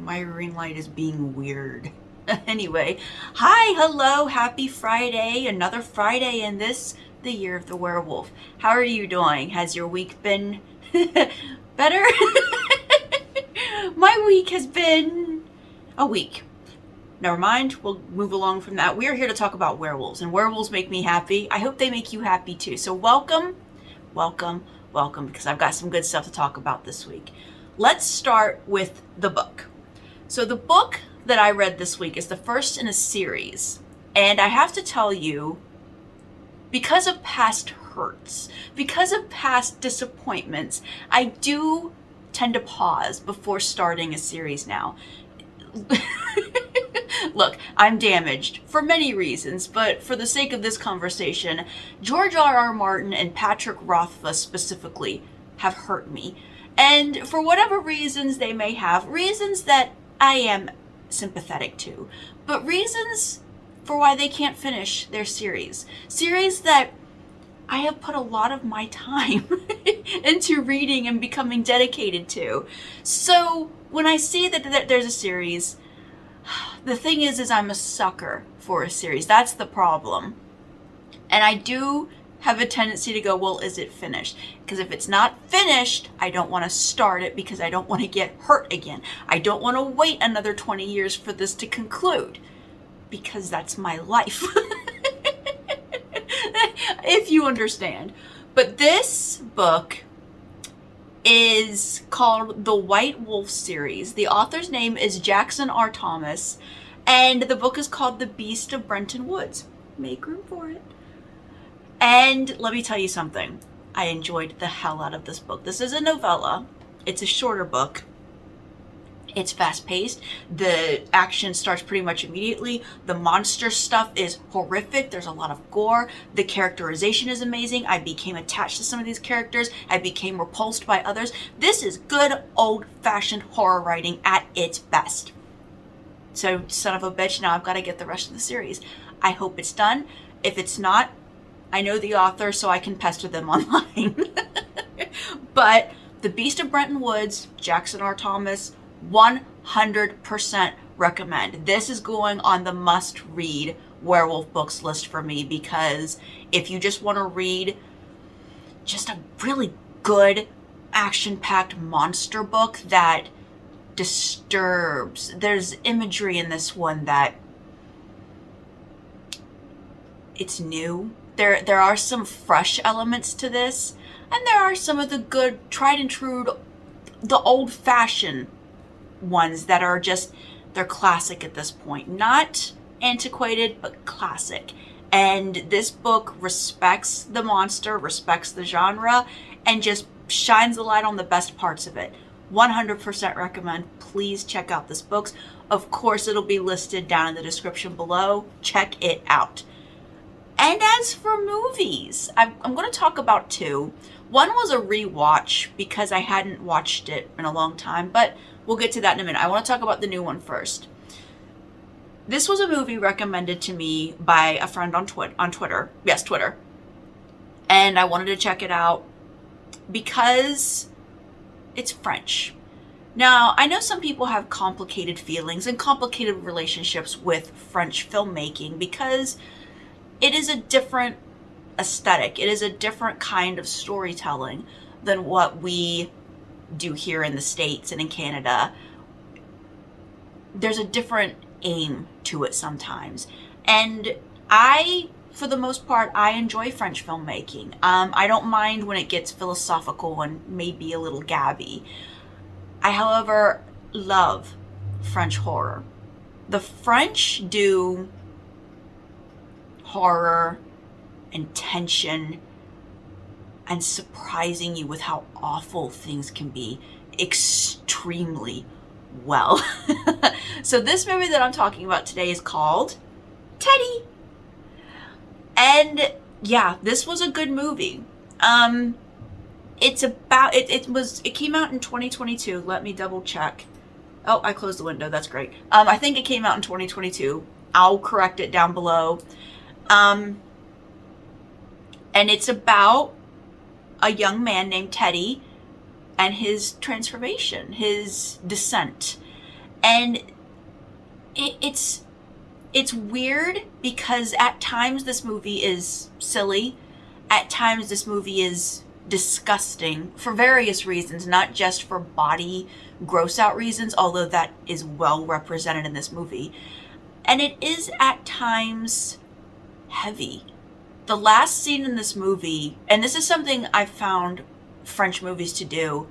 My ring light is being weird. Anyway, hi, hello, happy Friday. Another Friday in the year of the werewolf. How are you doing? Has your week been better? My week has been a week. Never mind, we'll move along from that. We are here to talk about werewolves, and werewolves make me happy. I hope they make you happy too. So welcome, because I've got some good stuff to talk about this week. Let's start with the book. So the book that I read this week is the first in a series, and I have to tell you, because of past hurts, because of past disappointments, I do tend to pause before starting a series now. Look, I'm damaged for many reasons, but for the sake of this conversation, George R.R. Martin and Patrick Rothfuss specifically have hurt me. And for whatever reasons they may have, reasons that I am sympathetic to, but reasons for why they can't finish their series. Series that I have put a lot of my time into reading and becoming dedicated to. So when I see that there's a series, the thing is I'm a sucker for a series. That's the problem. And I do have a tendency to go, well, is it finished? Because if it's not finished, I don't want to start it because I don't want to get hurt again. I don't want to wait another 20 years for this to conclude because that's my life. If you understand. But this book is called the White Wolf series. The author's name is Jackson R. Thomas, and the book is called The Beast of Brenton Woods. Make room for it. And let me tell you something. I enjoyed the hell out of this book. This is a novella. It's a shorter book. It's fast-paced. The action starts pretty much immediately. The monster stuff is horrific. There's a lot of gore. The characterization is amazing. I became attached to some of these characters. I became repulsed by others. This is good old-fashioned horror writing at its best. So, son of a bitch, now I've got to get the rest of the series. I hope it's done. If it's not, I know the author, so I can pester them online. But The Beast of Brenton Woods, Jackson R. Thomas, 100% recommend. This is going on the must-read werewolf books list for me, because if you just want to read just a really good action-packed monster book that disturbs, there's imagery in this one that it's new. There are some fresh elements to this, and there are some of the good, tried and true, the old-fashioned ones that are just, they're classic at this point. Not antiquated, but classic. And this book respects the monster, respects the genre, and just shines the light on the best parts of it. 100% recommend. Please check out this book. Of course, it'll be listed down in the description below. Check it out. And as for movies, I'm going to talk about two. One was a rewatch because I hadn't watched it in a long time, but we'll get to that in a minute. I want to talk about the new one first. This was a movie recommended to me by a friend on Twitter. Yes, Twitter. And I wanted to check it out because it's French. Now, I know some people have complicated feelings and complicated relationships with French filmmaking because it is a different aesthetic. It is a different kind of storytelling than what we do here in the States and in Canada. There's a different aim to it sometimes. And for the most part, I enjoy French filmmaking. I don't mind when it gets philosophical and maybe a little gabby. I, however, love French horror. The French do horror and tension and surprising you with how awful things can be extremely well. So this movie that I'm talking about today is called Teddy. And yeah, this was a good movie. It's about, it came out in 2022. Let me double check. Oh, I closed the window. That's great. I think it came out in 2022. I'll correct it down below. And it's about a young man named Teddy and his transformation, his descent. And it's weird because at times this movie is silly. At times this movie is disgusting for various reasons, not just for body gross out reasons, although that is well represented in this movie. And it is at times heavy. The last scene in this movie, and this is something I've found French movies to do,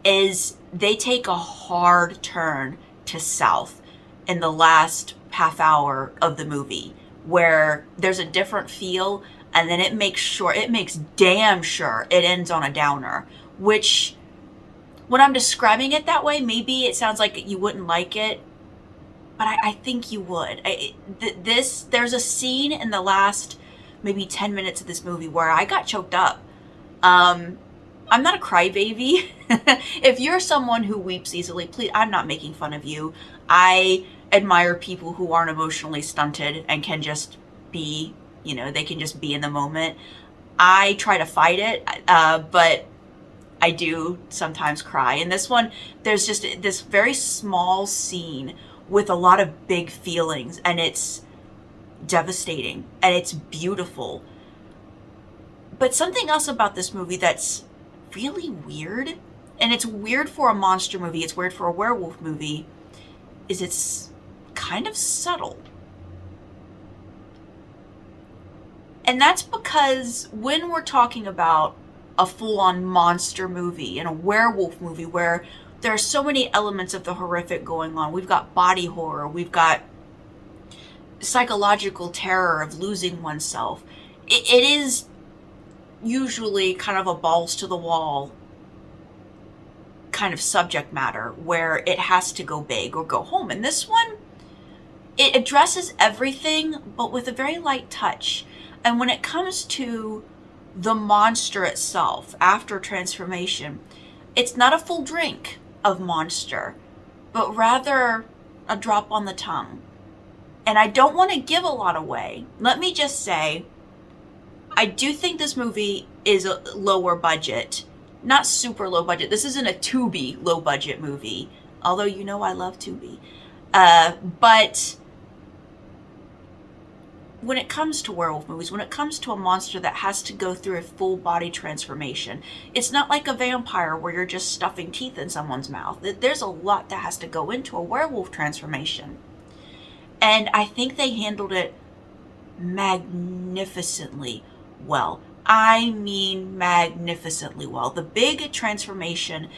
is they take a hard turn to south in the last half hour of the movie, where there's a different feel, and then it makes damn sure it ends on a downer, which, when I'm describing it that way, maybe it sounds like you wouldn't like it, but I think you would. There's a scene in the last maybe 10 minutes of this movie where I got choked up. I'm not a crybaby. If you're someone who weeps easily, please, I'm not making fun of you. I admire people who aren't emotionally stunted and can just be, they can just be in the moment. I try to fight it, but I do sometimes cry. In this one, there's just this very small scene with a lot of big feelings, and it's devastating and it's beautiful. But something else about this movie that's really weird, and it's weird for a monster movie, it's weird for a werewolf movie, is it's kind of subtle. And that's because when we're talking about a full-on monster movie and a werewolf movie where there are so many elements of the horrific going on, we've got body horror, we've got psychological terror of losing oneself, it is usually kind of a balls to the wall kind of subject matter where it has to go big or go home. And this one, it addresses everything, but with a very light touch. And when it comes to the monster itself after transformation, it's not a full drink of monster, but rather a drop on the tongue. And I don't want to give a lot away. Let me just say, I do think this movie is a lower budget. Not super low budget. This isn't a Tubi low budget movie. Although I love Tubi. But when it comes to werewolf movies, when it comes to a monster that has to go through a full body transformation, it's not like a vampire where you're just stuffing teeth in someone's mouth. There's a lot that has to go into a werewolf transformation. And I think they handled it magnificently well. I mean magnificently well. The big transformation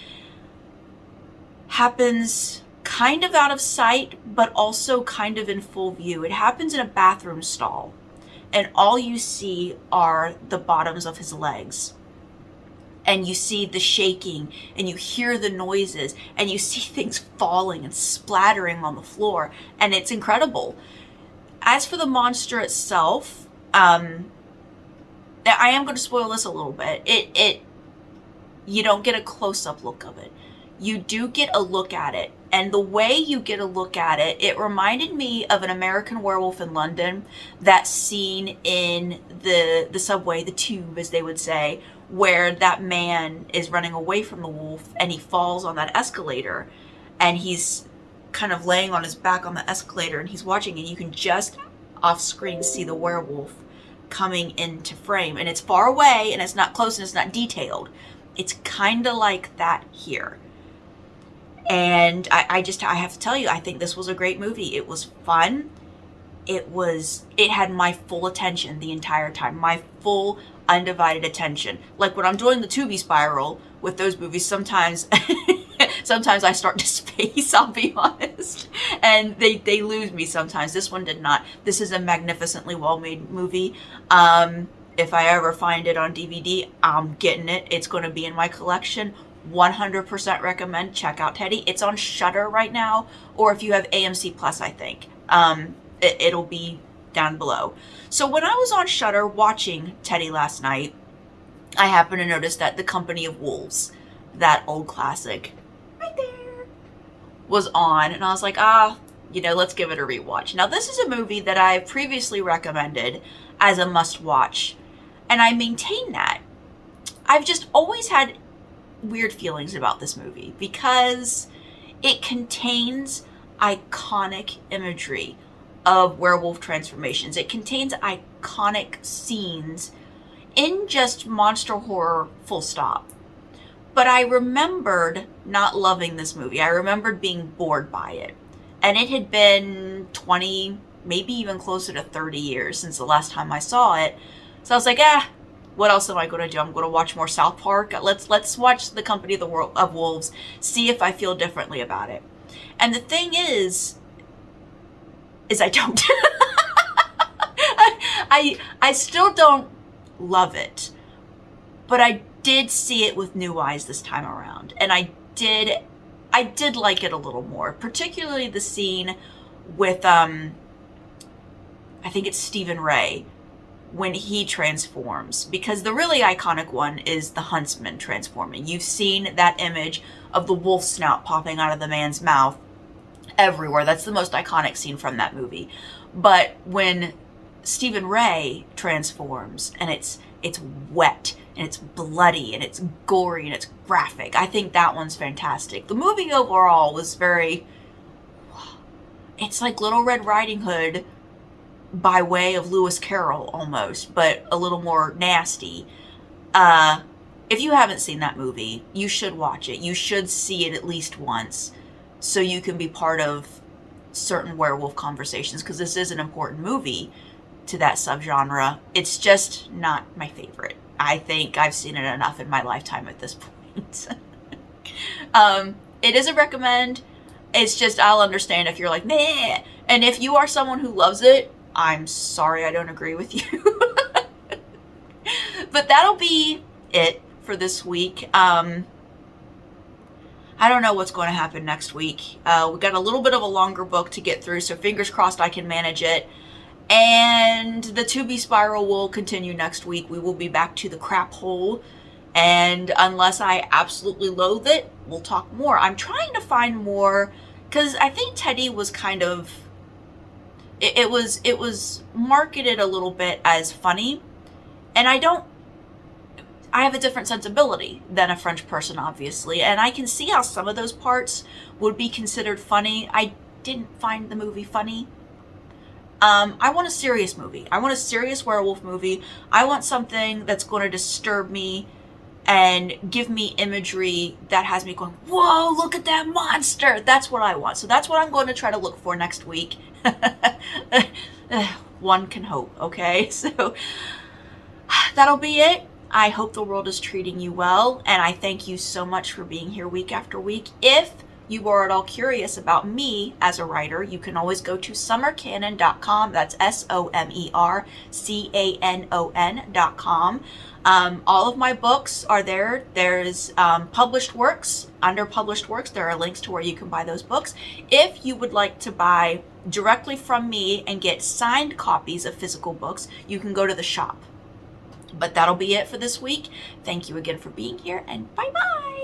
happens kind of out of sight, but also kind of in full view. It happens in a bathroom stall, and all you see are the bottoms of his legs. And you see the shaking, and you hear the noises, and you see things falling and splattering on the floor, and it's incredible. As for the monster itself, I am going to spoil this a little bit. You don't get a close-up look of it. You do get a look at it. And the way you get a look at it, it reminded me of an American Werewolf in London, that scene in the subway, the tube, as they would say, where that man is running away from the wolf and he falls on that escalator and he's kind of laying on his back on the escalator and he's watching, and you can just off screen see the werewolf coming into frame, and it's far away and it's not close and it's not detailed. It's kind of like that here. And I have to tell you, I think this was a great movie. It was fun. It had my full attention the entire time. My full undivided attention. Like when I'm doing the Tubi spiral with those movies, sometimes I start to space, I'll be honest. And they lose me sometimes. This one did not. This is a magnificently well-made movie. If I ever find it on DVD, I'm getting it. It's going to be in my collection. 100% recommend. Check out Teddy. It's on Shudder right now, or if you have AMC Plus, I think it'll be down below. So when I was on Shudder watching Teddy last night, I happened to notice that The Company of Wolves, that old classic right there, was on, and I was like, let's give it a rewatch. Now, this is a movie that I previously recommended as a must-watch, and I maintain that. I've just always had weird feelings about this movie because it contains iconic imagery of werewolf transformations. It contains iconic scenes in just monster horror, full stop. But I remembered not loving this movie. I remembered being bored by it. And it had been 20, maybe even closer to 30 years since the last time I saw it. So I was like, what else am I going to do? I'm going to watch more South Park. Let's watch The Company of Wolves, see if I feel differently about it. And the thing is I don't. I still don't love it. But I did see it with new eyes this time around. And I did like it a little more. Particularly the scene with, I think it's Stephen Ray, when he transforms. Because the really iconic one is the huntsman transforming. You've seen that image of the wolf snout popping out of the man's mouth everywhere. That's the most iconic scene from that movie. But when Stephen Ray transforms, and it's wet, and it's bloody, and it's gory, and it's graphic, I think that one's fantastic. The movie overall was it's like Little Red Riding Hood by way of Lewis Carroll almost, but a little more nasty. If you haven't seen that movie, you should watch it. You should see it at least once so you can be part of certain werewolf conversations, because this is an important movie to that subgenre. It's just not my favorite. I think I've seen it enough in my lifetime at this point. It is a recommend. It's just, I'll understand if you're like, meh. And if you are someone who loves it, I'm sorry I don't agree with you. But that'll be it for this week. I don't know what's going to happen next week. We've got a little bit of a longer book to get through, so fingers crossed I can manage it. And the To Be Spiral will continue next week. We will be back to the crap hole. And unless I absolutely loathe it, we'll talk more. I'm trying to find more, because I think Teddy was kind of... It was marketed a little bit as funny. And I have a different sensibility than a French person, obviously. And I can see how some of those parts would be considered funny. I didn't find the movie funny. I want a serious movie. I want a serious werewolf movie. I want something that's going to disturb me and give me imagery that has me going, whoa, look at that monster. That's what I want. So that's what I'm going to try to look for next week. One can hope, okay? So that'll be it. I hope the world is treating you well, and I thank you so much for being here week after week. If you are at all curious about me as a writer, you can always go to summercanon.com. That's SOMERCANON.com. All of my books are there. There's published works. Under published works, there are links to where you can buy those books. If you would like to buy directly from me and get signed copies of physical books, you can go to the shop. But that'll be it for this week. Thank you again for being here, and bye-bye.